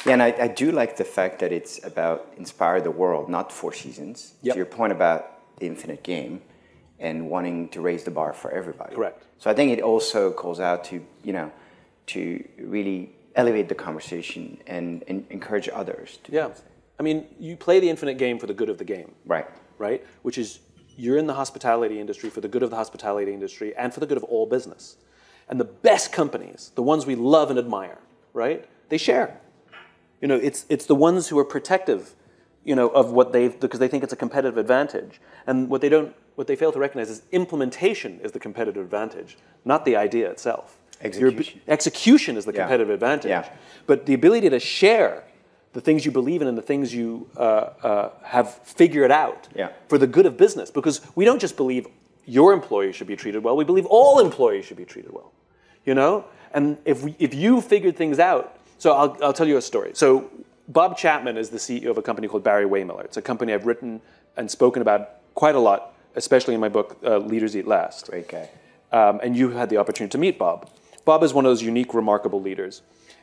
Yeah, and I do like the fact that it's about inspire the world, not Four Seasons. Yep. To your point about the infinite game and wanting to raise the bar for everybody. Correct. So I think it also calls out to, to really elevate the conversation and encourage others to do the same. I mean, you play the infinite game for the good of the game. Right. Right? Which is, you're in the hospitality industry for the good of the hospitality industry and for the good of all business. And the best companies, the ones we love and admire, right? They share. It's the ones who are protective, of what because they think it's a competitive advantage. And what they fail to recognize is implementation is the competitive advantage, not the idea itself. Execution is the competitive advantage. Yeah. But the ability to share the things you believe in and the things you have figured out for the good of business. Because we don't just believe your employees should be treated well, we believe all employees should be treated well. And if you figured things out, so I'll tell you a story. So Bob Chapman is the CEO of a company called Barry Wehmiller. It's a company I've written and spoken about quite a lot, especially in my book, Leaders Eat Last. Great guy. And you had the opportunity to meet Bob. Bob is one of those unique, remarkable leaders.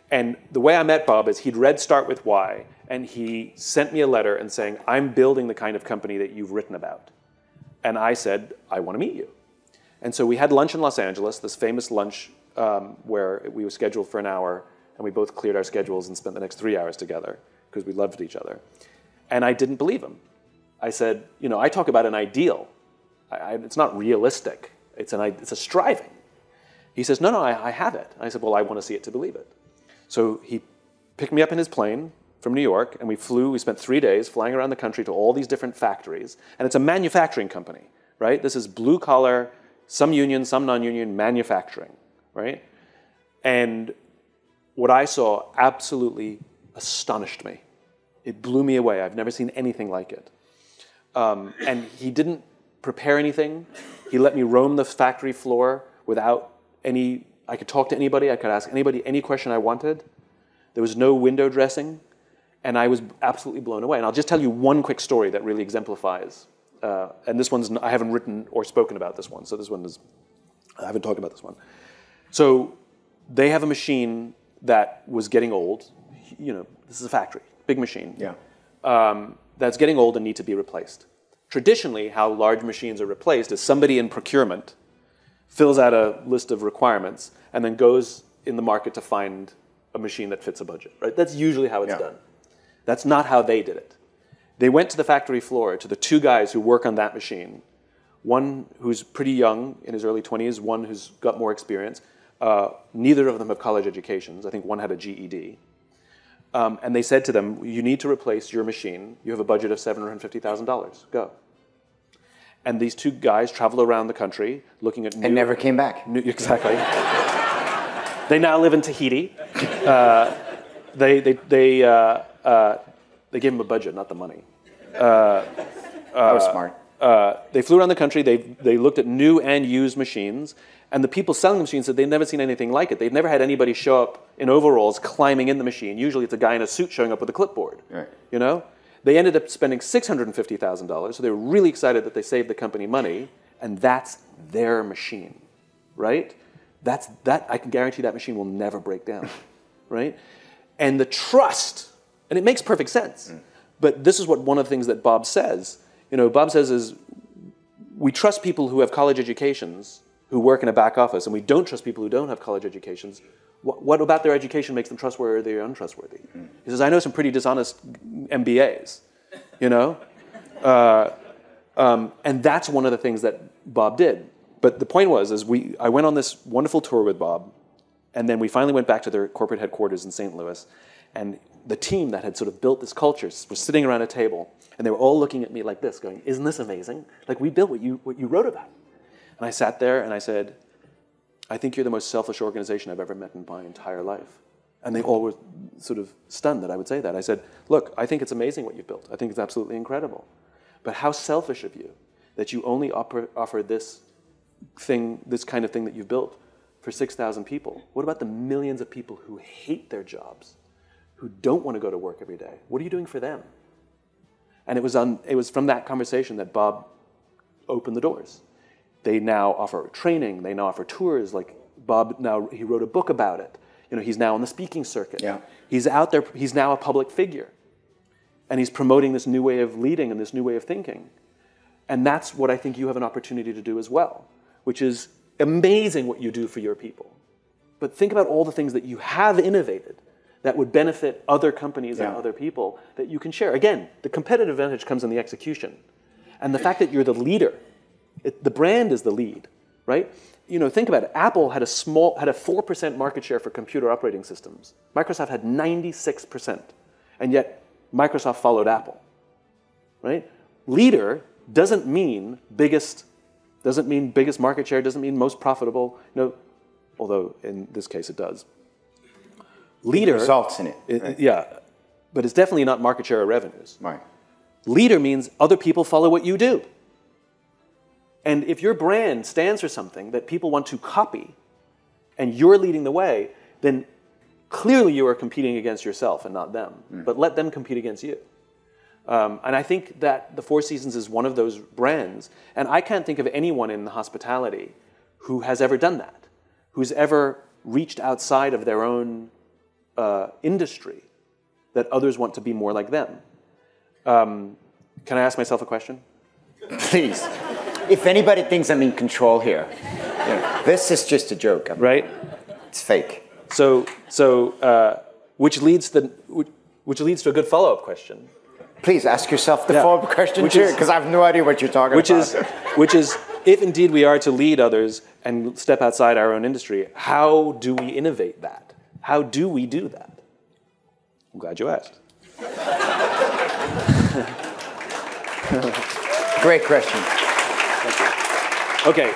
And the way I met Bob is he'd read Start With Why, and he sent me a letter and saying, I'm building the kind of company that you've written about. And I said, I want to meet you. And so we had lunch in Los Angeles, this famous lunch where we were scheduled for an hour, and we both cleared our schedules and spent the next 3 hours together because we loved each other. And I didn't believe him. I said, I talk about an ideal. It's not realistic. It's a striving. He says, no, I have it. I said, well, I want to see it to believe it. So he picked me up in his plane from New York, and we spent 3 days flying around the country to all these different factories. And it's a manufacturing company, right? This is blue collar, some union, some non-union manufacturing, right? And what I saw absolutely astonished me. It blew me away. I've never seen anything like it. And he didn't prepare anything. He let me roam the factory floor without I could talk to anybody. I could ask anybody any question I wanted. There was no window dressing. And I was absolutely blown away. And I'll just tell you one quick story that really exemplifies. And this one's, I haven't written or spoken about this one. So this one I haven't talked about this one. So they have a machine that was getting old. This is a factory, big machine. Yeah. That's getting old and need to be replaced. Traditionally, how large machines are replaced is somebody in procurement fills out a list of requirements and then goes in the market to find a machine that fits a budget. Right? That's usually how it's done. That's not how they did it. They went to the factory floor to the two guys who work on that machine, one who's pretty young, in his early 20s, one who's got more experience. Neither of them have college educations. I think one had a GED. And they said to them, you need to replace your machine. You have a budget of $750,000. Go. And these two guys travel around the country looking at new... And never came back. Exactly. They now live in Tahiti. They gave him a budget, not the money. That was smart. They flew around the country. They looked at new and used machines. And the people selling the machines said they'd never seen anything like it. They'd never had anybody show up in overalls climbing in the machine. Usually it's a guy in a suit showing up with a clipboard. Right. They ended up spending $650,000. So they were really excited that they saved the company money. And that's their machine, right? I can guarantee that machine will never break down, right? And the trust, and it makes perfect sense. But this is what one of the things that Bob says. Bob says is, we trust people who have college educations who work in a back office, and we don't trust people who don't have college educations. What about their education makes them trustworthy or untrustworthy? He says, I know some pretty dishonest MBAs, and that's one of the things that Bob did. But the point was, I went on this wonderful tour with Bob, and then we finally went back to their corporate headquarters in St. Louis, and the team that had sort of built this culture was sitting around a table, and they were all looking at me like this, going, isn't this amazing? Like, we built what you wrote about. And I sat there and I said, I think you're the most selfish organization I've ever met in my entire life. And they all were sort of stunned that I would say that. I said, look, I think it's amazing what you've built. I think it's absolutely incredible. But how selfish of you that you only offer this kind of thing that you've built for 6,000 people. What about the millions of people who hate their jobs, who don't want to go to work every day? What are you doing for them? And it was from that conversation that Bob opened the doors. They now offer training. They now offer tours. Like Bob, now he wrote a book about it. He's now on the speaking circuit. Yeah. He's out there. He's now a public figure. And he's promoting this new way of leading and this new way of thinking. And that's what I think you have an opportunity to do as well, which is amazing what you do for your people. But think about all the things that you have innovated that would benefit other companies and other people that you can share. Again, the competitive advantage comes in the execution. And the fact that you're the leader, the brand is the lead, right? Think about it. Apple had a 4% market share for computer operating systems. Microsoft had 96%. And yet, Microsoft followed Apple, right? Leader doesn't mean biggest market share, doesn't mean most profitable. Although in this case it does. Leader results in it. Right? Yeah, but it's definitely not market share or revenues. Right. Leader means other people follow what you do. And if your brand stands for something that people want to copy, and you're leading the way, then clearly you are competing against yourself and not them. But let them compete against you. And I think that the Four Seasons is one of those brands. And I can't think of anyone in hospitality who has ever done that, who's ever reached outside of their own industry that others want to be more like them. Can I ask myself a question? Please. If anybody thinks I'm in control here, this is just a joke. Right? It's fake. So, which leads to a good follow-up question. Please ask yourself the follow-up question too, because I have no idea what you're talking about. Which is, if indeed we are to lead others and step outside our own industry, how do we innovate that? How do we do that? I'm glad you asked. Great question. Okay,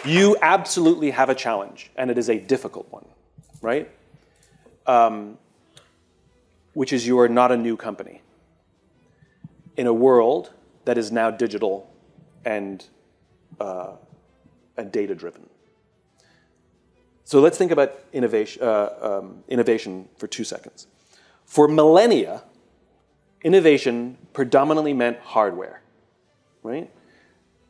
you absolutely have a challenge, and it is a difficult one, right? Which is you are not a new company in a world that is now digital and data-driven. So let's think about innovation for 2 seconds. For millennia, innovation predominantly meant hardware, right?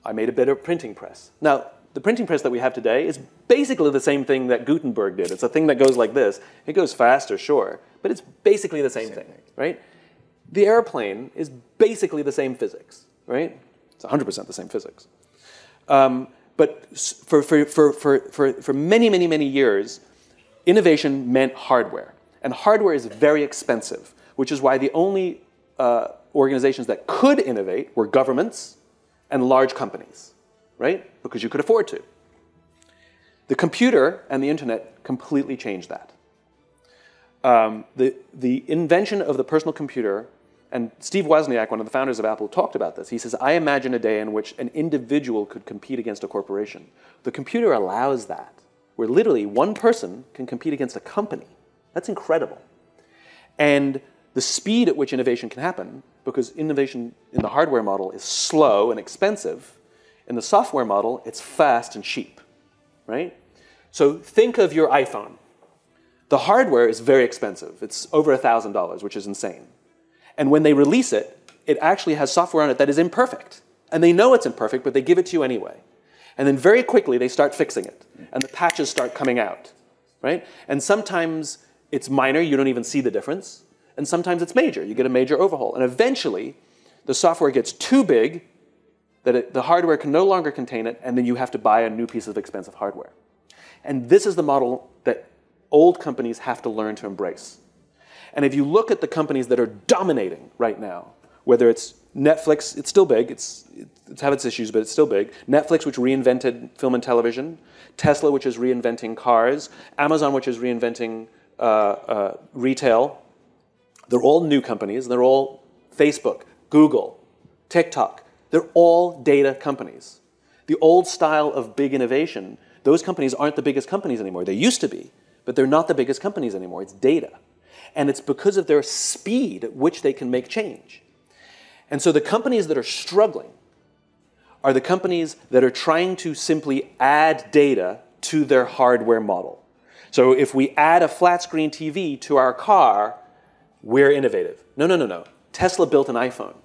I made a better printing press. Now, the printing press that we have today is basically the same thing that Gutenberg did. It's a thing that goes like this. It goes faster, sure, but it's basically the same thing, right? The airplane is basically the same physics, right? It's 100% the same physics. But for many, many, many years, innovation meant hardware. And hardware is very expensive, which is why the only organizations that could innovate were governments and large companies, right? Because you could afford to. The computer and the internet completely changed that. The invention of the personal computer, and Steve Wozniak, one of the founders of Apple, talked about this. He says, I imagine a day in which an individual could compete against a corporation. The computer allows that, where literally one person can compete against a company. That's incredible. And the speed at which innovation can happen, because innovation in the hardware model is slow and expensive, in the software model, it's fast and cheap, right? So think of your iPhone. The hardware is very expensive. It's over $1,000, which is insane. And when they release it, it actually has software on it that is imperfect. And they know it's imperfect, but they give it to you anyway. And then very quickly, they start fixing it. And the patches start coming out, right? And sometimes it's minor, you don't even see the difference. And sometimes it's major, you get a major overhaul. And eventually, the software gets too big that the hardware can no longer contain it, and then you have to buy a new piece of expensive hardware. And this is the model that old companies have to learn to embrace. And if you look at the companies that are dominating right now, whether it's Netflix, it's still big, it's had its issues, but it's still big. Netflix, which reinvented film and television. Tesla, which is reinventing cars. Amazon, which is reinventing retail. They're all new companies. They're all Facebook, Google, TikTok. They're all data companies. The old style of big innovation, those companies aren't the biggest companies anymore. They used to be, but they're not the biggest companies anymore. It's data. And it's because of their speed at which they can make change. And so the companies that are struggling are the companies that are trying to simply add data to their hardware model. So if we add a flat screen TV to our car, we're innovative. No. Tesla built an iPhone.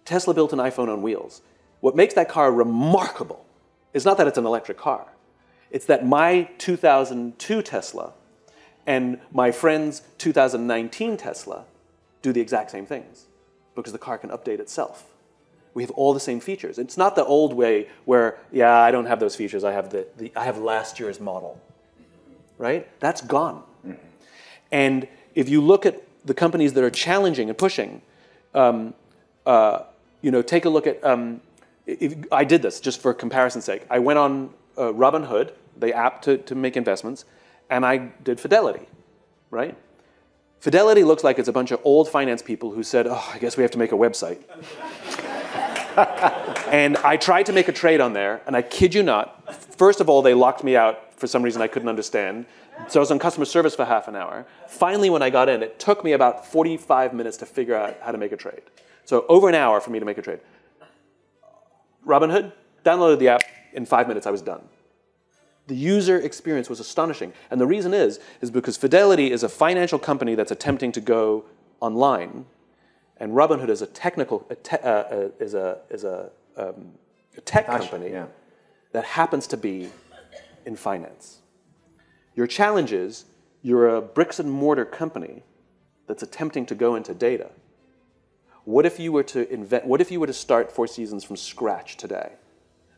Tesla built an iPhone on wheels. What makes that car remarkable is not that it's an electric car. It's that my 2002 Tesla And my friend's 2019 Tesla do the exact same things because the car can update itself. We have all the same features. It's not the old way where, yeah, I don't have those features. I have last year's model, right? That's gone. Mm-hmm. And if you look at the companies that are challenging and pushing, take a look at. I did this just for comparison's sake. I went on Robinhood, the app to make investments, and I did Fidelity, right? Fidelity looks like it's a bunch of old finance people who said, "Oh, I guess we have to make a website." And I tried to make a trade on there, and I kid you not, first of all, they locked me out for some reason I couldn't understand. So I was on customer service for half an hour. Finally, when I got in, it took me about 45 minutes to figure out how to make a trade. So over an hour for me to make a trade. Robinhood, downloaded the app, in 5 minutes I was done. The user experience was astonishing. And the reason is because Fidelity is a financial company that's attempting to go online, and Robinhood is a tech company that happens to be in finance. Your challenge is you're a bricks and mortar company that's attempting to go into data. What if you were to start Four Seasons from scratch today?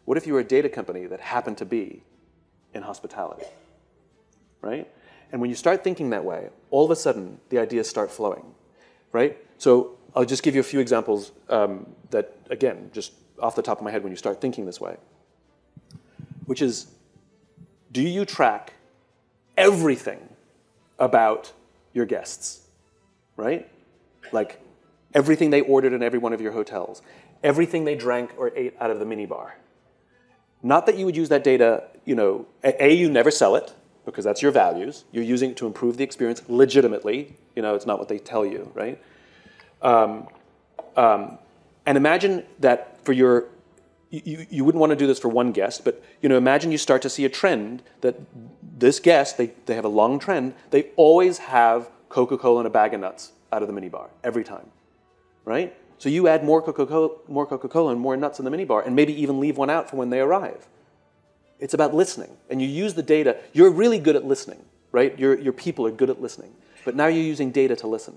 What if you were a data company that happened to be in hospitality, right? And when you start thinking that way, all of a sudden the ideas start flowing, right? So I'll just give you a few examples that, again, just off the top of my head when you start thinking this way, which is, do you track everything about your guests, right? Like everything they ordered in every one of your hotels, everything they drank or ate out of the minibar. Not that you would use that data, you never sell it, because that's your values. You're using it to improve the experience legitimately. It's not what they tell you, right? And imagine that for you wouldn't want to do this for one guest, but imagine you start to see a trend that this guest, they have a long trend, they always have Coca-Cola and a bag of nuts out of the minibar, every time, right? So you add more Coca-Cola and more nuts in the minibar, and maybe even leave one out for when they arrive. It's about listening, and you use the data. You're really good at listening, right? Your people are good at listening, but now you're using data to listen.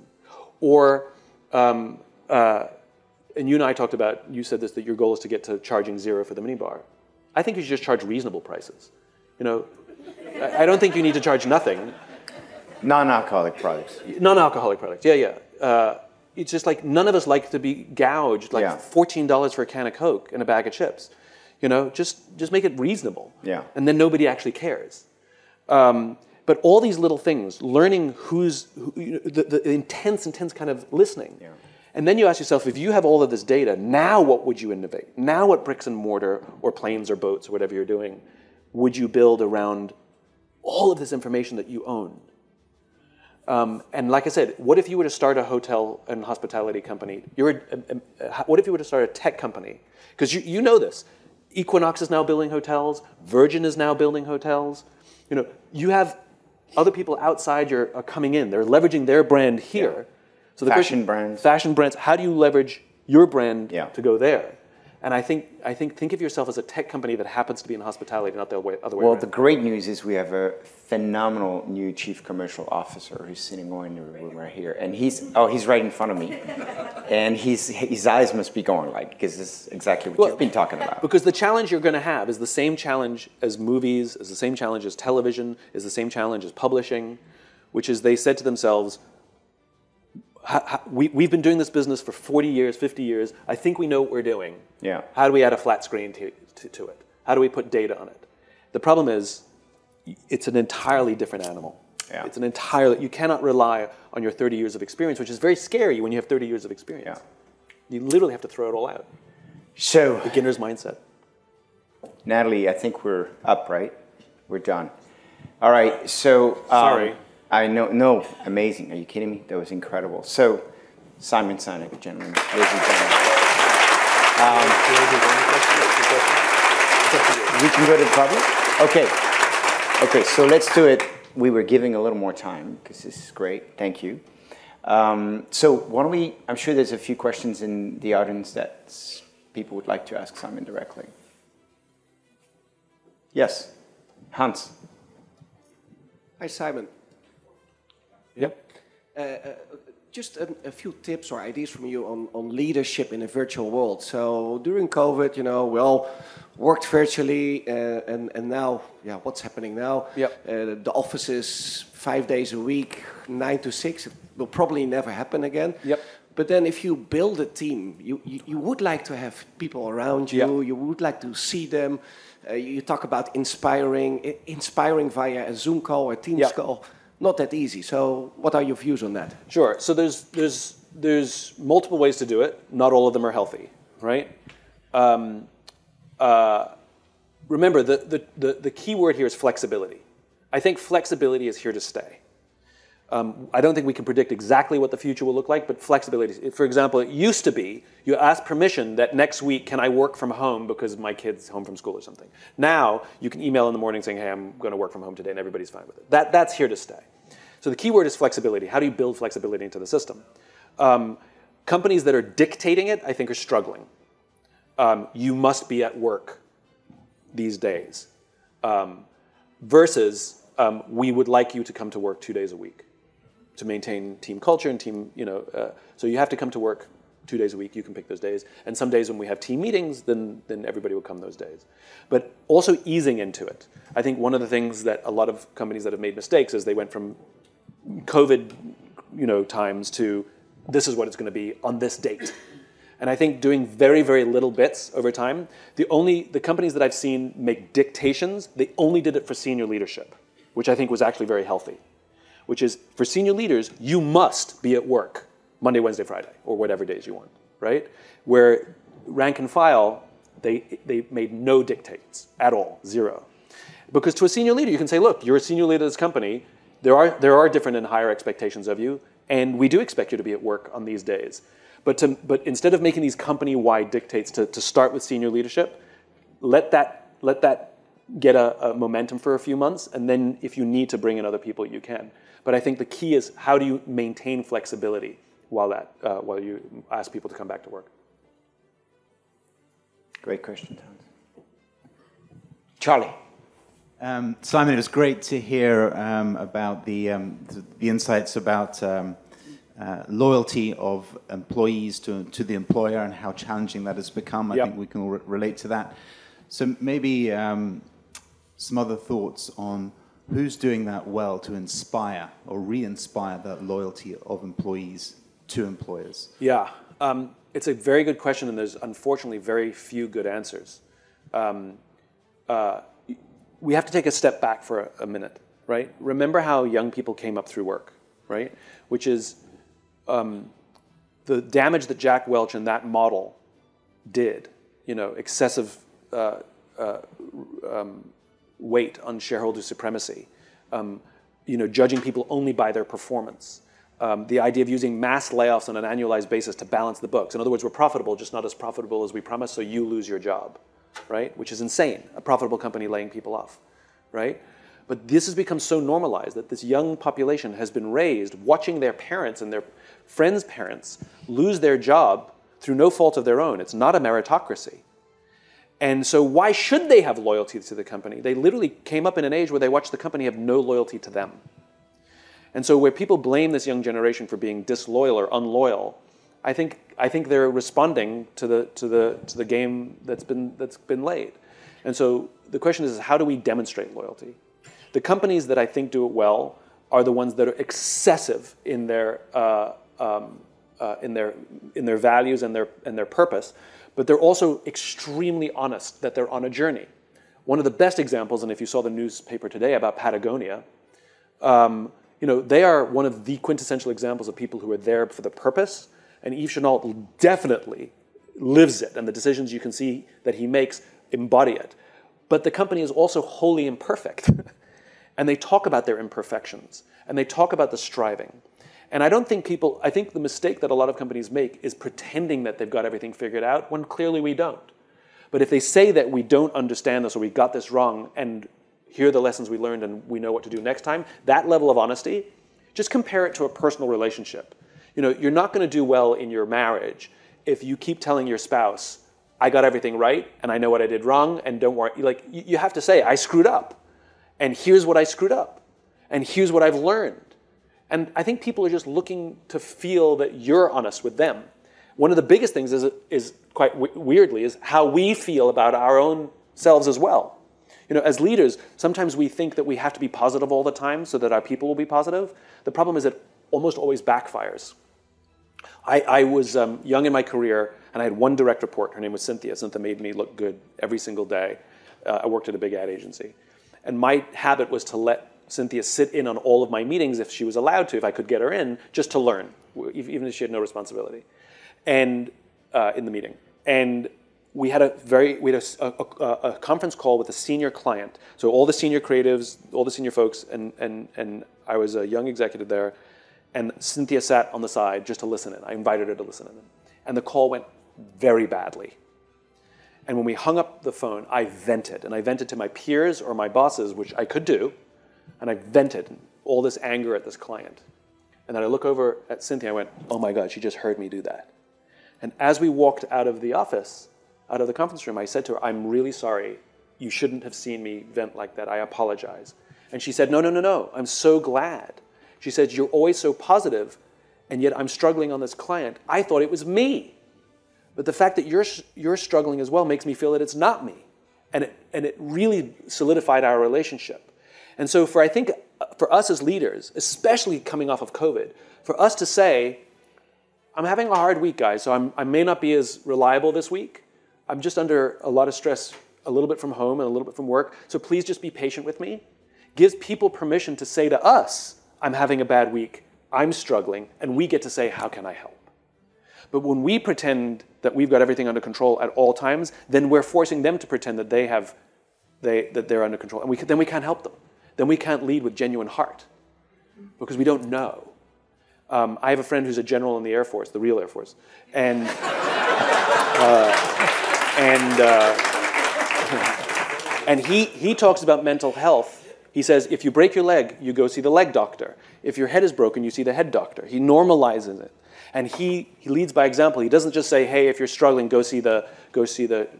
Or, and you and I talked about, you said this, that your goal is to get to charging $0 for the minibar. I think you should just charge reasonable prices. I don't think you need to charge nothing. Non-alcoholic products. Non-alcoholic products, yeah. It's just like none of us like to be gouged like $14 for a can of Coke and a bag of chips. Just make it reasonable. Yeah. And then nobody actually cares. But all these little things, learning the intense kind of listening. Yeah. And then you ask yourself, if you have all of this data, now what would you innovate? Now what bricks and mortar or planes or boats or whatever you're doing would you build around all of this information that you own? And like I said, what if you were to start a hotel and hospitality company? What if you were to start a tech company? Because you know this. Equinox is now building hotels. Virgin is now building hotels. You have other people outside are coming in. They're leveraging their brand here. Yeah. So the fashion brands. Fashion brands. How do you leverage your brand to go there? And I think of yourself as a tech company that happens to be in hospitality, not the other way around. Well, the great news is we have a phenomenal new chief commercial officer who's sitting in the room right here, and he's right in front of me, and his eyes must be going because this is exactly what you've been talking about. Because the challenge you're going to have is the same challenge as movies, is the same challenge as television, is the same challenge as publishing, which is they said to themselves, we've been doing this business for 40 years, 50 years. I think we know what we're doing. Yeah. How do we add a flat screen to it? How do we put data on it? The problem is, it's an entirely different animal. Yeah. You cannot rely on your 30 years of experience, which is very scary when you have 30 years of experience. Yeah. You literally have to throw it all out. So, beginner's mindset. Natalie, I think we're up, right? We're done. All right, so... Sorry. I know, no, amazing. Are you kidding me? That was incredible. So, Simon Sinek, gentlemen, ladies and gentlemen. We can go to the public? Okay, so let's do it. We were giving a little more time because this is great. Thank you. So why don't we, I'm sure there's a few questions in the audience that people would like to ask Simon directly. Yes, Hans. Hi, Simon. Yep. Just a few tips or ideas from you on leadership in a virtual world. So during COVID, you know, we all worked virtually, and now, yeah, what's happening now? Yep. The office is 5 days a week, 9 to 6. It will probably never happen again. Yep. But then if you build a team, you would like to have people around you. Yep. You would like to see them. You talk about inspiring via a Zoom call or Teams call. Not that easy. So what are your views on that? Sure. So there's multiple ways to do it. Not all of them are healthy, right? Remember, the key word here is flexibility. I think flexibility is here to stay. I don't think we can predict exactly what the future will look like, but flexibility. For example, it used to be you ask permission that next week, can I work from home because my kid's home from school or something. Now, you can email in the morning saying, hey, I'm going to work from home today, and everybody's fine with it. That's here to stay. So the key word is flexibility. How do you build flexibility into the system? Companies that are dictating it, I think, are struggling. You must be at work these days. Versus, we would like you to come to work 2 days a week to maintain team culture and team, so you have to come to work 2 days a week. You can pick those days. And some days when we have team meetings, then everybody will come those days. But also easing into it. I think one of the things that a lot of companies that have made mistakes is they went from COVID, times to this is what it's going to be on this date. And I think doing very, very little bits over time, the companies that I've seen make dictations, they only did it for senior leadership, which I think was actually very healthy. Which is, for senior leaders, you must be at work Monday, Wednesday, Friday, or whatever days you want, right? Where rank and file, they made no dictates at all, zero. Because to a senior leader, you can say, look, you're a senior leader of this company, there are different and higher expectations of you, and we do expect you to be at work on these days. But instead of making these company-wide dictates to start with senior leadership, let that get a momentum for a few months, and then if you need to bring in other people, you can. But I think the key is how do you maintain flexibility while you ask people to come back to work. Great question, Tom. Charlie. Simon, it was great to hear about the insights about loyalty of employees to the employer and how challenging that has become. I think we can all relate to that. So maybe some other thoughts on who's doing that well to inspire or re-inspire that loyalty of employees to employers? Yeah, it's a very good question, and there's unfortunately very few good answers. We have to take a step back for a minute, right? Remember how young people came up through work, right? Which is the damage that Jack Welch and that model did, excessive weight on shareholder supremacy, judging people only by their performance, the idea of using mass layoffs on an annualized basis to balance the books. In other words, we're profitable, just not as profitable as we promised, so you lose your job, right? Which is insane, a profitable company laying people off, right? But this has become so normalized that this young population has been raised watching their parents and their friends' parents lose their job through no fault of their own. It's not a meritocracy. And so why should they have loyalty to the company? They literally came up in an age where they watched the company have no loyalty to them. And so where people blame this young generation for being disloyal or unloyal, I think they're responding to the game that's been laid. And so the question is, how do we demonstrate loyalty? The companies that I think do it well are the ones that are excessive in their values and their purpose, but they're also extremely honest that they're on a journey. One of the best examples, and if you saw the newspaper today about Patagonia, they are one of the quintessential examples of people who are there for the purpose, and Yves Chenault definitely lives it, and the decisions you can see that he makes embody it. But the company is also wholly imperfect, and they talk about their imperfections, and they talk about the striving. And I think the mistake that a lot of companies make is pretending that they've got everything figured out when clearly we don't. But if they say that we don't understand this or we got this wrong and here are the lessons we learned and we know what to do next time, that level of honesty, just compare it to a personal relationship. You're not going to do well in your marriage if you keep telling your spouse, I got everything right and I know what I did wrong and don't worry. You have to say, I screwed up and here's what I screwed up and here's what I've learned. And I think people are just looking to feel that you're honest with them. One of the biggest things is quite weirdly, is how we feel about our own selves as well. You know, as leaders, sometimes we think that we have to be positive all the time so that our people will be positive. The problem is it almost always backfires. I was young in my career, and I had one direct report. Her name was Cynthia. Cynthia made me look good every single day. I worked at a big ad agency. And my habit was to let Cynthia sit in on all of my meetings if she was allowed to, if I could get her in, just to learn, even if she had no responsibility, and in the meeting. And we had a conference call with a senior client. So all the senior creatives, all the senior folks, and I was a young executive there. And Cynthia sat on the side just to listen in. I invited her to listen in. And the call went very badly. And when we hung up the phone, I vented. And I vented to my peers or my bosses, which I could do. And I vented all this anger at this client. And then I look over at Cynthia, and I went, oh my God, she just heard me do that. And as we walked out of the office, out of the conference room, I said to her, I'm really sorry. You shouldn't have seen me vent like that. I apologize. And she said, no. I'm so glad. She said, you're always so positive, and yet I'm struggling on this client. I thought it was me. But the fact that you're struggling as well makes me feel that it's not me. And it really solidified our relationship. And so I think for us as leaders, especially coming off of COVID, for us to say, I'm having a hard week, guys, so I may not be as reliable this week. I'm just under a lot of stress, a little bit from home and a little bit from work, so please just be patient with me. Gives people permission to say to us, I'm having a bad week, I'm struggling, and we get to say, how can I help? But when we pretend that we've got everything under control at all times, then we're forcing them to pretend that they're under control, and then we can't help them. Then we can't lead with genuine heart, because we don't know. I have a friend who's a general in the Air Force, the real Air Force, and he talks about mental health. He says, if you break your leg, you go see the leg doctor. If your head is broken, you see the head doctor. He normalizes it. And he leads by example. He doesn't just say, hey, if you're struggling, go see the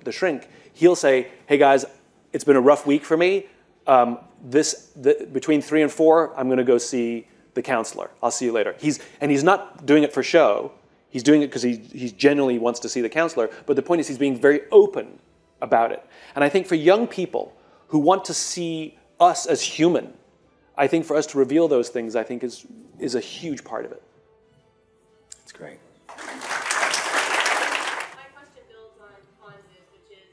shrink. He'll say, hey guys, it's been a rough week for me. Between 3 and 4, I'm going to go see the counselor. I'll see you later. He's not doing it for show. He's doing it because he genuinely wants to see the counselor. But the point is he's being very open about it. And I think for young people who want to see us as human, I think for us to reveal those things, I think is a huge part of it. That's great. My question builds on this, which is,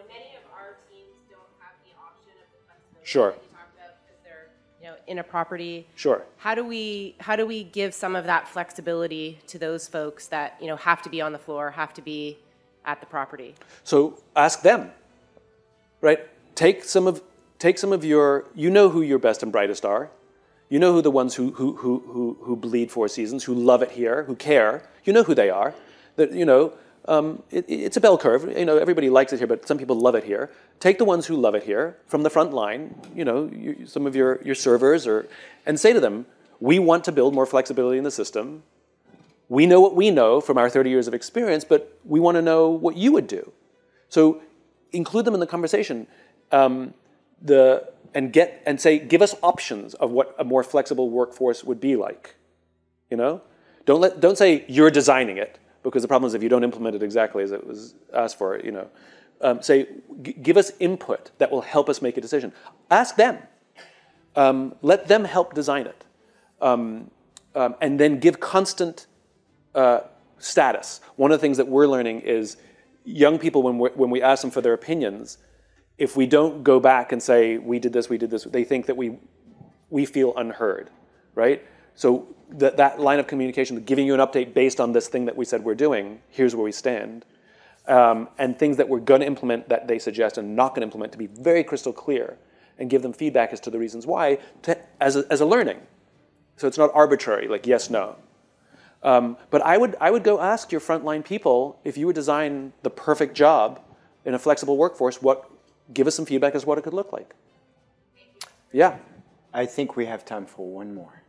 many of our teams don't have the option of the flexibility Sure. that you talked about because they're, in a property. Sure. How do we give some of that flexibility to those folks that, have to be on the floor, have to be at the property? So ask them, right? Take some of your, who your best and brightest are. You know who the ones who bleed 4 seasons, who love it here, who care. You know who they are. That it's a bell curve. Everybody likes it here, but some people love it here. Take the ones who love it here from the front line. Some of your servers, and say to them, we want to build more flexibility in the system. We know what we know from our 30 years of experience, but we want to know what you would do. So include them in the conversation. Say, give us options of what a more flexible workforce would be like. Don't say you're designing it, because the problem is if you don't implement it exactly as it was asked for. Say, give us input that will help us make a decision. Ask them. Let them help design it, and then give constant status. One of the things that we're learning is young people, when we ask them for their opinions, if we don't go back and say, we did this, they think that we feel unheard, right? So that line of communication, giving you an update based on this thing that we said we're doing, here's where we stand, and things that we're going to implement that they suggest and not going to implement, to be very crystal clear and give them feedback as to the reasons why, as a learning. So it's not arbitrary, like yes, no. But I would go ask your frontline people, if you would design the perfect job in a flexible workforce, give us some feedback as to what it could look like. Yeah. I think we have time for one more.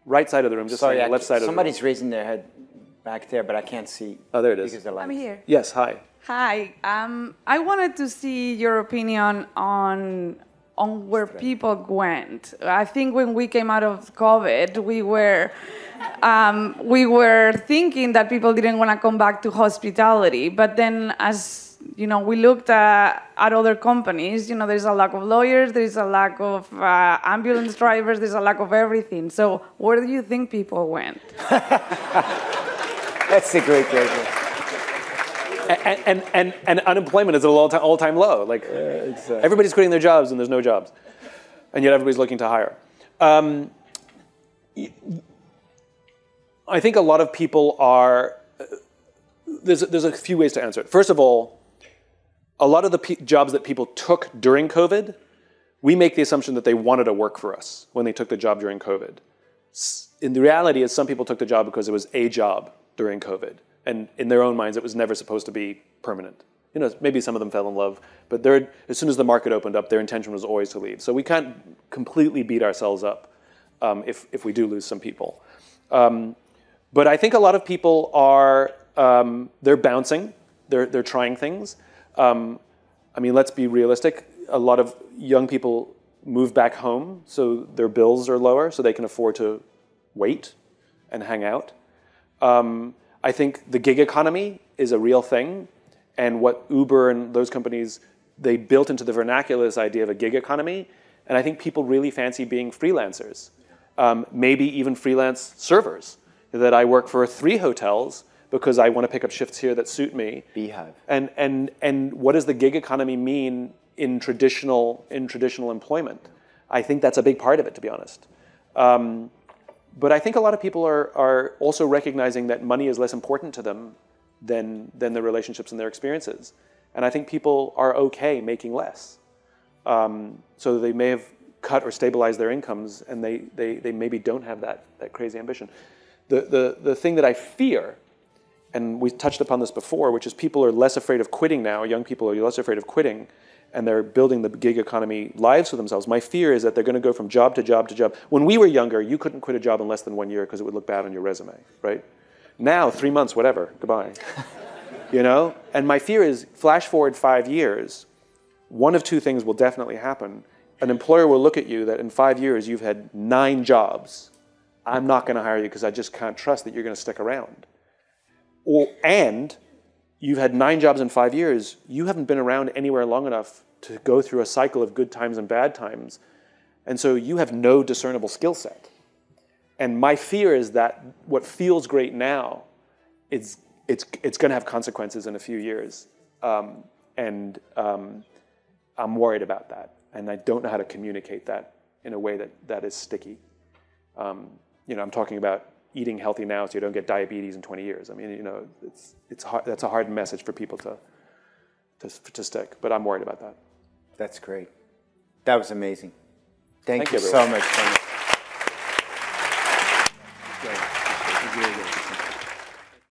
Right side of the room, just Sorry, left side of the room. somebody's raising their head back there, but I can't see. Oh, there it is. Because the I'm lights. here. Yes, hi. Hi. I wanted to see your opinion on on where people went. I think when we came out of COVID, we were thinking that people didn't want to come back to hospitality, but then as we looked at other companies, there's a lack of lawyers, there's a lack of ambulance drivers, there's a lack of everything. So where do you think people went? That's a great question. And unemployment is at an all-time low. Like Exactly. everybody's quitting their jobs and there's no jobs, and yet everybody's looking to hire. I think a lot of people are. There's a few ways to answer it. First of all, a lot of the jobs that people took during COVID, we make the assumption that they wanted to work for us when they took the job during COVID. In the reality is some people took the job because it was a job during COVID. And in their own minds, it was never supposed to be permanent. Maybe some of them fell in love, but as soon as the market opened up, their intention was always to leave. So we can't completely beat ourselves up if we do lose some people. But I think a lot of people are, they're bouncing, they're trying things. Let's be realistic. A lot of young people move back home, so their bills are lower, so they can afford to wait and hang out. I think the gig economy is a real thing, and what Uber and those companies, they built into the vernacular this idea of a gig economy, and I think people really fancy being freelancers, maybe even freelance servers, that I work for 3 hotels because I want to pick up shifts here that suit me. Beehive. And what does the gig economy mean in traditional employment? I think that's a big part of it, to be honest. But I think a lot of people are also recognizing that money is less important to them than their relationships and their experiences. And I think people are okay making less. So they may have cut or stabilized their incomes, and they maybe don't have that crazy ambition. The thing that I fear, and we touched upon this before, which is people are less afraid of quitting now. Young people are less afraid of quitting, and they're building the gig economy lives for themselves. My fear is that they're going to go from job to job to job. When we were younger, you couldn't quit a job in less than 1 year because it would look bad on your resume, right? Now, 3 months, whatever, goodbye. And my fear is, flash forward 5 years, one of 2 things will definitely happen. An employer will look at you that in 5 years you've had 9 jobs. I'm not going to hire you because I just can't trust that you're going to stick around. And you've had 9 jobs in 5 years. You haven't been around anywhere long enough to go through a cycle of good times and bad times. And so you have no discernible skill set. And my fear is that what feels great now, it's going to have consequences in a few years. And I'm worried about that. And I don't know how to communicate that in a way that is sticky. I'm talking about eating healthy now so you don't get diabetes in 20 years. It's hard, that's a hard message for people to stick, but I'm worried about that. That's great. That was amazing. Thank you everyone. so much.